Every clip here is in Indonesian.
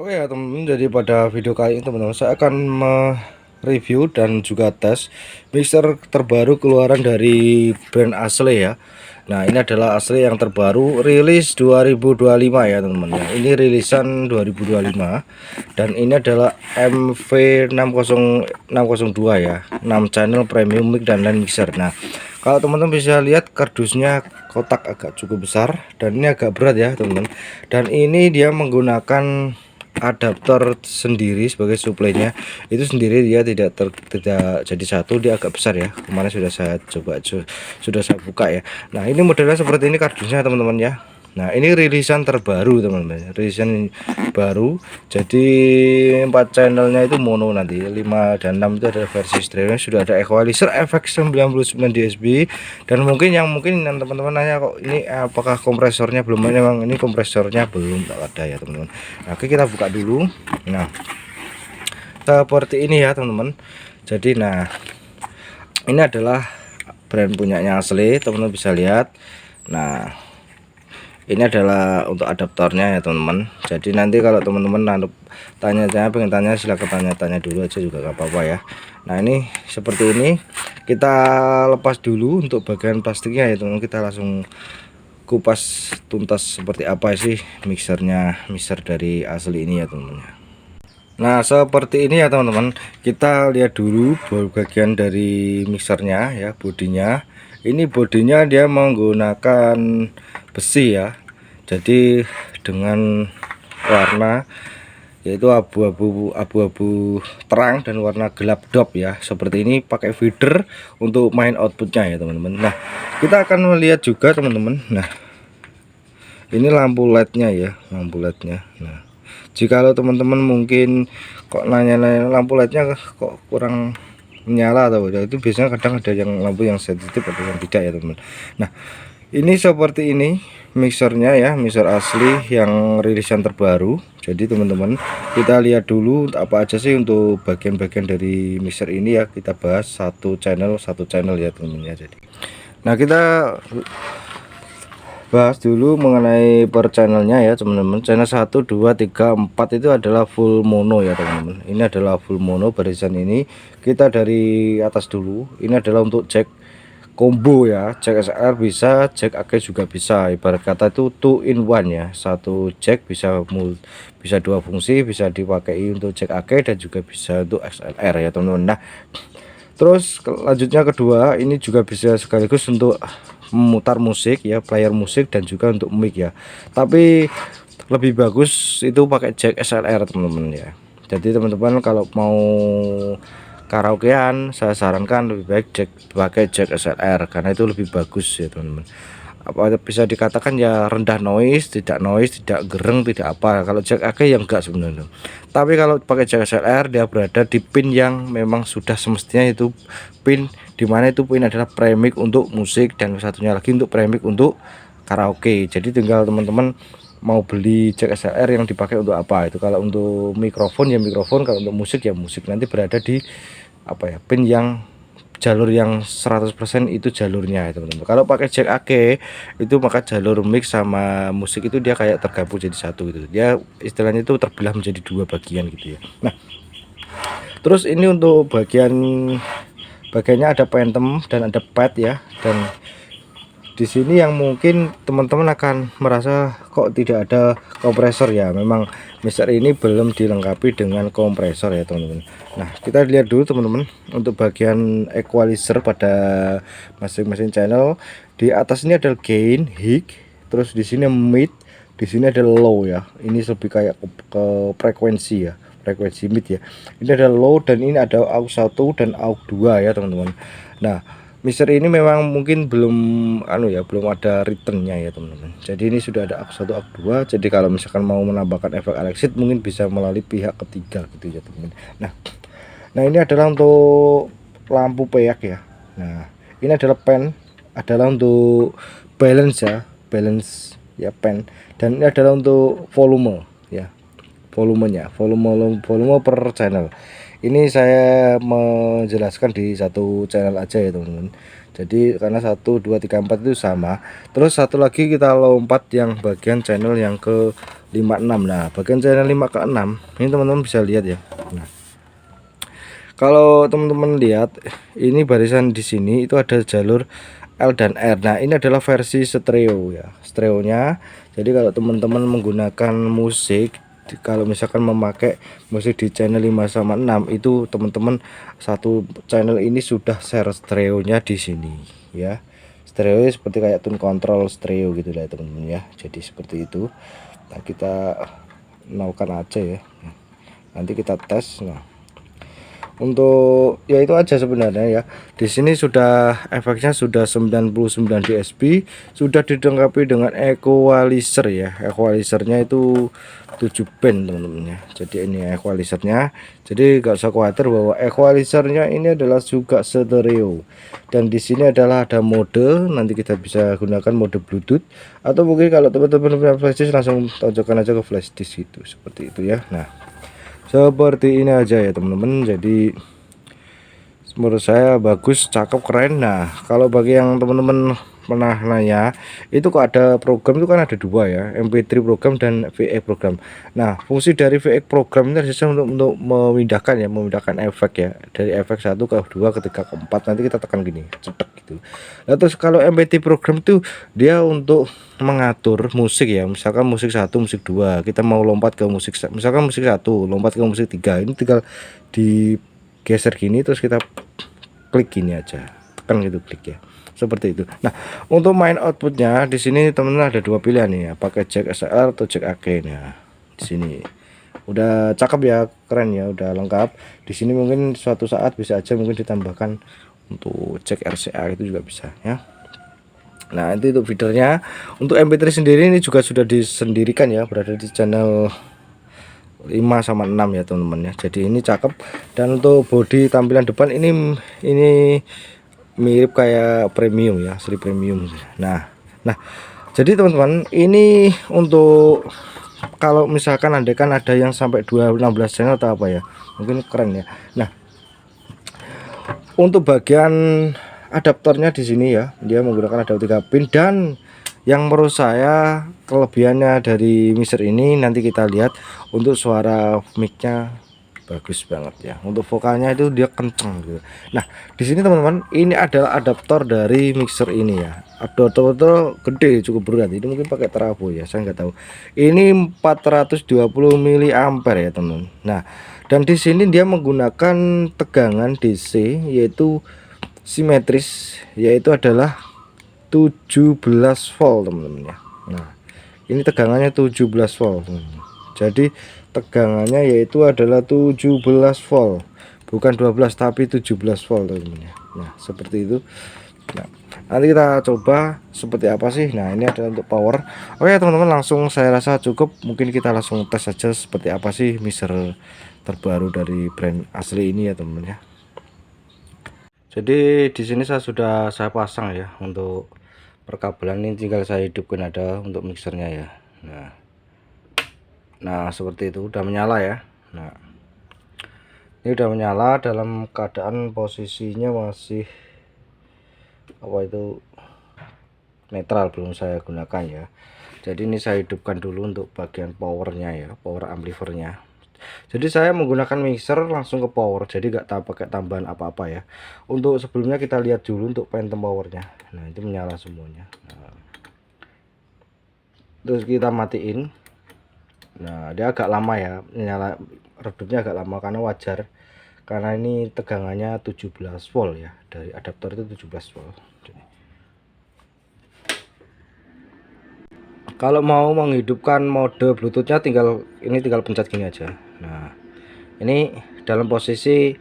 Oke ya teman-teman, jadi pada video kali ini teman-teman saya akan mereview dan juga tes mixer terbaru keluaran dari brand Ashley ya. Nah, ini adalah Ashley yang terbaru rilis 2025 ya teman-teman ya. Ini rilisan 2025 dan ini adalah MV60602 ya, 6 channel premium mic dan line mixer. Nah, kalau teman-teman bisa lihat kardusnya kotak agak cukup besar dan ini agak berat ya teman-teman. Dan ini dia menggunakan adaptor sendiri sebagai suplainya, itu sendiri, dia tidak jadi satu, dia agak besar ya. Kemarin sudah saya coba, sudah saya buka ya. Nah, ini modelnya seperti ini kardusnya teman-teman ya. Nah, ini rilisan terbaru teman-teman, rilisan baru. Jadi 4 channelnya itu mono, nanti 5 dan 6 itu adalah versi stereo. Sudah ada equalizer FX 99 dB. Dan mungkin teman-teman nanya, kok ini apakah kompresornya belum? Memang ini kompresornya belum ada ya teman-teman. Nah, oke, kita buka dulu. Nah, seperti ini ya teman-teman. Jadi nah, ini adalah brand punyanya Ashley, teman-teman bisa lihat. Nah, ini adalah untuk adaptornya ya teman-teman. Jadi nanti kalau teman-teman pengen tanya, silahkan tanya dulu aja juga gak apa-apa ya. Nah, ini seperti ini, kita lepas dulu untuk bagian plastiknya ya teman-teman. Kita langsung kupas tuntas seperti apa sih mixer dari Ashley ini ya teman-teman. Nah, seperti ini ya teman-teman. Kita lihat dulu bagian dari mixernya ya, bodinya. Ini bodinya dia menggunakan besi ya, jadi dengan warna yaitu abu-abu terang dan warna gelap dop ya. Seperti ini, pakai feeder untuk main outputnya ya teman-teman. Nah, kita akan melihat juga teman-teman. Nah, ini lampu lednya ya, lampu lednya. Nah, jikalau teman-teman mungkin kok nanya-nanya lampu lednya kok kurang menyala atau itu, biasanya kadang ada yang lampu yang sensitif, ada yang tidak ya teman-teman. Nah, ini seperti ini mixernya ya, mixer Ashley yang rilisan terbaru. Jadi teman-teman, kita lihat dulu apa aja sih untuk bagian-bagian dari mixer ini ya. Kita bahas satu channel ya teman-teman ya. Jadi nah, kita bahas dulu mengenai per channelnya ya teman-teman. Channel 1, 2, 3, 4 itu adalah full mono ya teman-teman. Ini adalah full mono barisan ini. Kita dari atas dulu. Ini adalah untuk cek combo ya, jack SLR bisa, jack AK juga bisa. Ibarat kata itu 2 in 1 ya. Satu jack bisa dua fungsi, bisa dipakai untuk jack AK dan juga bisa untuk XLR ya teman-teman. Nah, terus lanjutnya kedua, ini juga bisa sekaligus untuk memutar musik ya, player musik dan juga untuk mic ya. Tapi lebih bagus itu pakai jack XLR teman-teman ya. Jadi teman-teman kalau mau karaokean, saya sarankan lebih baik pakai jack XLR karena itu lebih bagus ya teman-teman. Apa bisa dikatakan ya, rendah noise, tidak gereng, tidak apa. Kalau jack AK yang enggak sebenarnya. Tapi kalau pakai jack XLR, dia berada di pin yang memang sudah semestinya, itu pin dimana itu pin adalah premic untuk musik dan satunya lagi untuk premic untuk karaoke. Jadi tinggal teman-teman mau beli jack XLR yang dipakai untuk apa. Itu kalau untuk mikrofon ya mikrofon, kalau untuk musik ya musik. Nanti berada di apa ya, pin yang jalur yang 100% itu jalurnya ya teman-teman. Kalau pakai jack AK itu maka jalur mix sama musik itu dia kayak tergabung jadi satu gitu. Dia istilahnya itu terbelah menjadi dua bagian gitu ya. Nah, terus ini untuk bagiannya ada phantom dan ada pad ya. Dan di sini yang mungkin teman-teman akan merasa kok tidak ada kompresor ya, memang mixer ini belum dilengkapi dengan kompresor ya teman-teman. Nah, kita lihat dulu teman-teman untuk bagian equalizer pada masing-masing channel. Di atas ini ada gain, high, terus di sini mid, di sini ada low ya. Ini lebih kayak ke frekuensi ya, frekuensi mid ya. Ini ada low dan ini ada aux 1 dan aux 2 ya teman-teman. Nah, mixer ini memang mungkin belum belum ada returnnya ya teman-teman. Jadi ini sudah ada aux 1, aux 2. Jadi kalau misalkan mau menambahkan efek Alexit mungkin bisa melalui pihak ketiga gitu ya teman-teman. Nah, ini adalah untuk lampu peak ya. Nah, ini adalah pen, adalah untuk balance ya pen, dan ini adalah untuk volume ya, volume per channel. Ini saya menjelaskan di satu channel aja ya teman-teman. Jadi karena 1, 2, 3, 4 itu sama. Terus satu lagi kita lompat yang bagian channel yang ke 56. Nah bagian channel 5 ke 6 ini teman-teman bisa lihat ya. Nah kalau teman-teman lihat ini barisan di sini itu ada jalur L dan R. Nah ini adalah versi stereo ya, stereonya. Jadi kalau teman-teman menggunakan musik, kalau misalkan memakai musik di channel 5 sama 6 itu teman-teman satu channel ini sudah share stereonya di sini ya. Stereo seperti kayak tune control stereo gitu lah teman-teman ya. Jadi seperti itu. Nah kita melakukan aja ya. Nanti kita tes. Nah untuk ya itu aja sebenarnya ya. Di sini sudah efeknya sudah 99 dB, sudah dilengkapi dengan equalizer ya. Equalizernya itu 7 band teman-teman ya. Jadi ini equalizernya. Jadi gak usah khawatir bahwa equalizernya ini adalah juga stereo. Dan di sini adalah ada mode, nanti kita bisa gunakan mode Bluetooth atau mungkin kalau teman-teman punya flash disk langsung tonjokkan aja ke flash disk itu seperti itu ya. Nah seperti ini aja ya teman-teman. Jadi menurut saya bagus, cakep, keren. Nah kalau bagi yang teman-teman pernah nanya itu kok ada program itu kan ada dua ya, MP3 program dan VX program. Nah fungsi dari VX program ini adalah untuk memindahkan efek ya, dari efek 1 ke 2 ketiga ke 4 nanti kita tekan gini cetek gitu. Nah, terus kalau MP3 program itu dia untuk mengatur musik ya, misalkan musik 1 musik 2 kita mau lompat ke musik, misalkan musik 1 lompat ke musik 3, ini tinggal digeser gini terus kita klik gini aja, tekan gitu klik ya, seperti itu. Nah untuk main outputnya di sini teman-teman ada dua pilihan nih ya, pakai jack XLR atau jack AC. Nah di sini udah cakep ya, keren ya, udah lengkap. Di sini mungkin suatu saat bisa aja mungkin ditambahkan untuk jack RCA itu juga bisa ya. Nah itu untuk feedernya. Untuk MP3 sendiri ini juga sudah disendirikan ya, berada di channel 5 sama 6 ya teman-teman ya. Jadi ini cakep. Dan untuk bodi tampilan depan ini mirip kayak premium ya, seri premium. Nah jadi teman-teman ini untuk kalau misalkan andai kan ada yang sampai 16 channel atau apa ya, mungkin keren ya. Nah untuk bagian adaptornya di sini ya, dia menggunakan adaptor 3 pin. Dan yang menurut saya kelebihannya dari mixer ini nanti kita lihat, untuk suara micnya bagus banget ya, untuk vokalnya itu dia kenceng gitu. Nah di sini teman-teman ini adalah adaptor dari mixer ini ya, adaptor gede cukup berat, ini mungkin pakai trafo ya, saya nggak tahu. Ini 420 mA ya teman. Nah dan di sini dia menggunakan tegangan DC yaitu simetris, yaitu adalah 17 volt teman-teman ya. Nah ini tegangannya 17 volt jadi tegangannya yaitu adalah 17 volt, bukan 12 tapi 17 volt teman-teman ya. Nah seperti itu. Nah nanti kita coba seperti apa sih. Nah ini adalah untuk power. Oke teman-teman, langsung saya rasa cukup, mungkin kita langsung tes saja seperti apa sih mixer terbaru dari brand asli ini ya teman-teman ya. Jadi di sini saya pasang ya, untuk perkabelan ini tinggal saya hidupkan ada untuk mixernya ya. Nah seperti itu, udah menyala ya. Nah ini udah menyala dalam keadaan posisinya masih apa itu netral, belum saya gunakan ya. Jadi ini saya hidupkan dulu untuk bagian powernya ya, power amplifiernya. Jadi saya menggunakan mixer langsung ke power, jadi nggak pakai tambahan apa-apa ya. Untuk sebelumnya kita lihat dulu untuk phantom powernya. Nah itu menyala semuanya. Nah, terus kita matiin. Nah dia agak lama ya, menyala redupnya agak lama karena wajar, karena ini tegangannya 17 volt ya, dari adaptor itu 17 volt. Kalau mau menghidupkan mode bluetoothnya tinggal pencet gini aja. Nah ini dalam posisi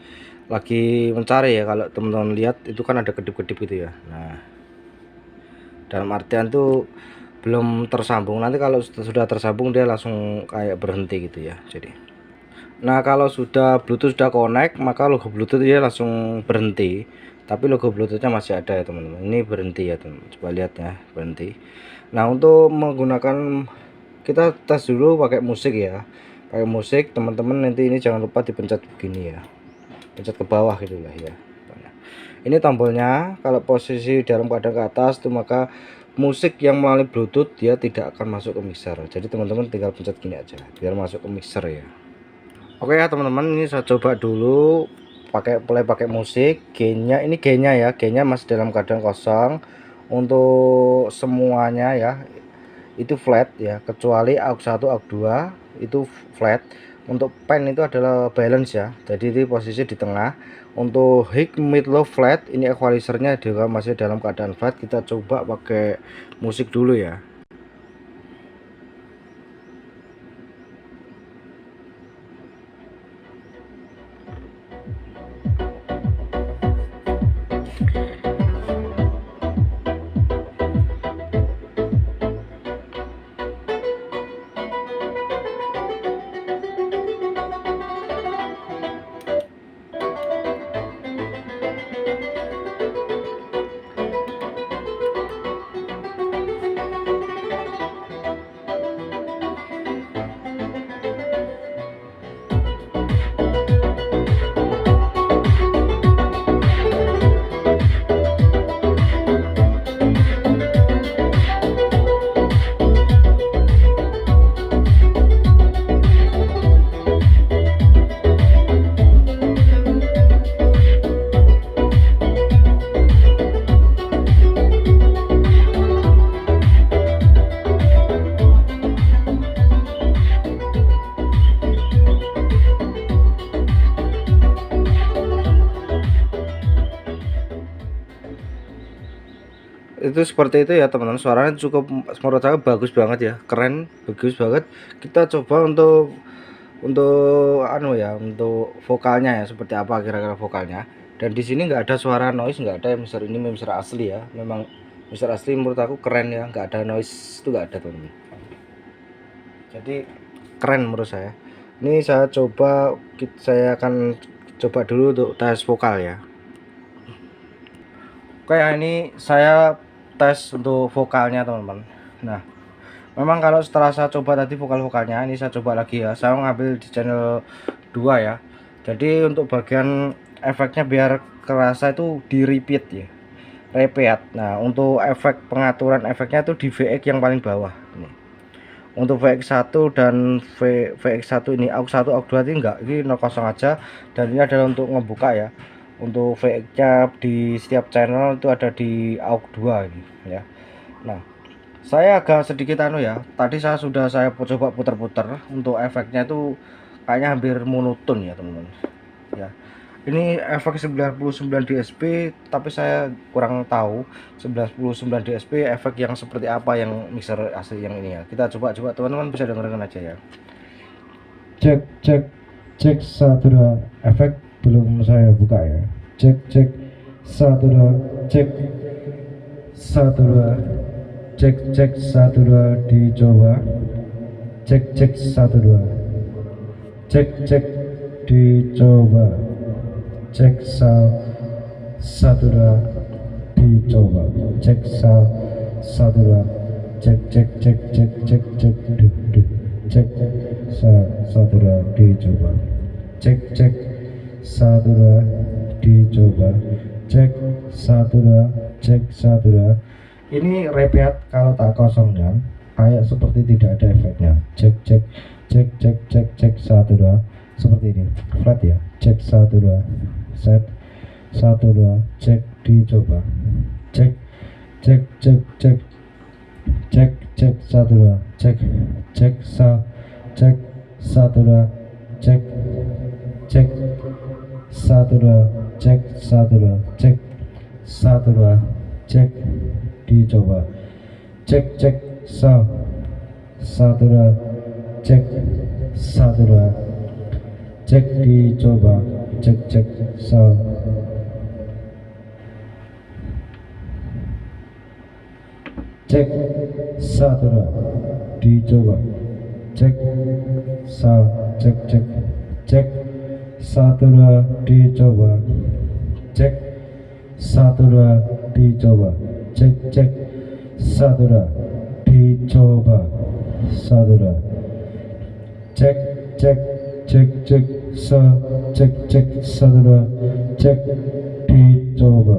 lagi mencari ya, kalau teman-teman lihat itu kan ada kedip-kedip gitu ya. Nah dalam artian tuh belum tersambung, nanti kalau sudah tersambung dia langsung kayak berhenti gitu ya. Jadi nah kalau sudah bluetooth sudah connect, maka logo bluetooth dia langsung berhenti, tapi logo bluetoothnya masih ada ya teman-teman. Ini berhenti ya teman, coba lihat ya, berhenti. Nah untuk menggunakan, kita tes dulu pakai musik ya, pakai musik teman-teman. Nanti ini jangan lupa dipencet begini ya, pencet ke bawah gitu lah ya. Ini tombolnya kalau posisi dalam keadaan ke atas tuh, maka musik yang melalui Bluetooth dia tidak akan masuk ke mixer. Jadi teman-teman tinggal pencet gini aja biar masuk ke mixer ya. Oke ya teman-teman, ini saya coba dulu pakai musik. Gainnya ini gainnya ya, gainnya masih dalam keadaan kosong. Untuk semuanya ya itu flat ya, kecuali aux 1 aux 2 itu flat. Untuk pen itu adalah balance ya, jadi di posisi di tengah. Untuk high, mid, low, flat ini equalizernya juga masih dalam keadaan flat. Kita coba pakai musik dulu ya. Itu seperti itu ya teman-teman, suaranya cukup menurut saya bagus banget ya, keren, bagus banget. Kita coba untuk anu ya, untuk vokalnya ya seperti apa kira-kira vokalnya. Dan di sini nggak ada suara noise, nggak ada. Mixer ini mixer asli ya, memang mixer asli menurut aku keren ya, nggak ada noise, itu nggak ada teman-teman. Jadi keren menurut saya. Ini saya akan coba dulu untuk tes vokal ya. Oke ya, ini saya tes untuk vokalnya teman-teman. Nah, memang kalau setelah saya coba tadi vokalnya, ini saya coba lagi ya. Saya ngambil di channel 2 ya. Jadi untuk bagian efeknya biar kerasa itu di repeat ya, repeat. Nah, untuk efek pengaturan efeknya itu di VX yang paling bawah ini. Untuk VX1 dan VX1 ini aux 1 aux 2 ini enggak, ini 0,0 aja. Dan ini adalah untuk ngebuka ya. Untuk VX-nya di setiap channel itu ada di aux 2 ini ya. Nah, saya agak sedikit anu ya, tadi saya coba putar-putar. Untuk efeknya itu kayaknya hampir monoton ya teman-teman ya. Ini efek 99 dB, tapi saya kurang tahu 99 dB efek yang seperti apa yang mixer asli yang ini ya. Kita coba teman-teman bisa dengarkan aja ya. Cek 1 2, efek belum saya buka ya. Cek 1 2, cek 1 2, cek 1 2, dicoba. Cek 1 2, cek dicoba. Cek 1 2, dicoba. Cek 1 2, cek cek 1 2, dicoba. Cek 1 2, dicoba. Cek 1 2, cek 1 2. Ini repeat kalau tak kosongkan kayak seperti tidak ada efeknya. Cek 1 2, seperti ini flat ya. Cek 1 2, set 1 2, cek dicoba. Cek 1 2, cek 1 2, cek 1 2, cek 1 2, cek 1 2, cek 1 2, cek dicoba. Cek 1 2, cek 1 2, cek dicoba. Cek 1 2, dicoba. Cek 1 2, dicoba. Cek 1 2, dicoba. Cek 1 2, dicoba. 1 2, cek 1 2, cek dicoba.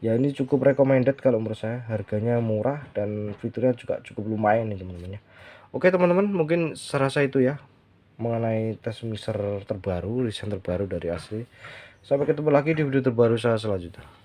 Ya ini cukup recommended kalau menurut saya, harganya murah dan fiturnya juga cukup lumayan nih teman-teman ya. Oke teman-teman, mungkin serasa itu ya mengenai tes mixer terbaru, desain terbaru dari Asli. Sampai ketemu lagi di video terbaru saya selanjutnya.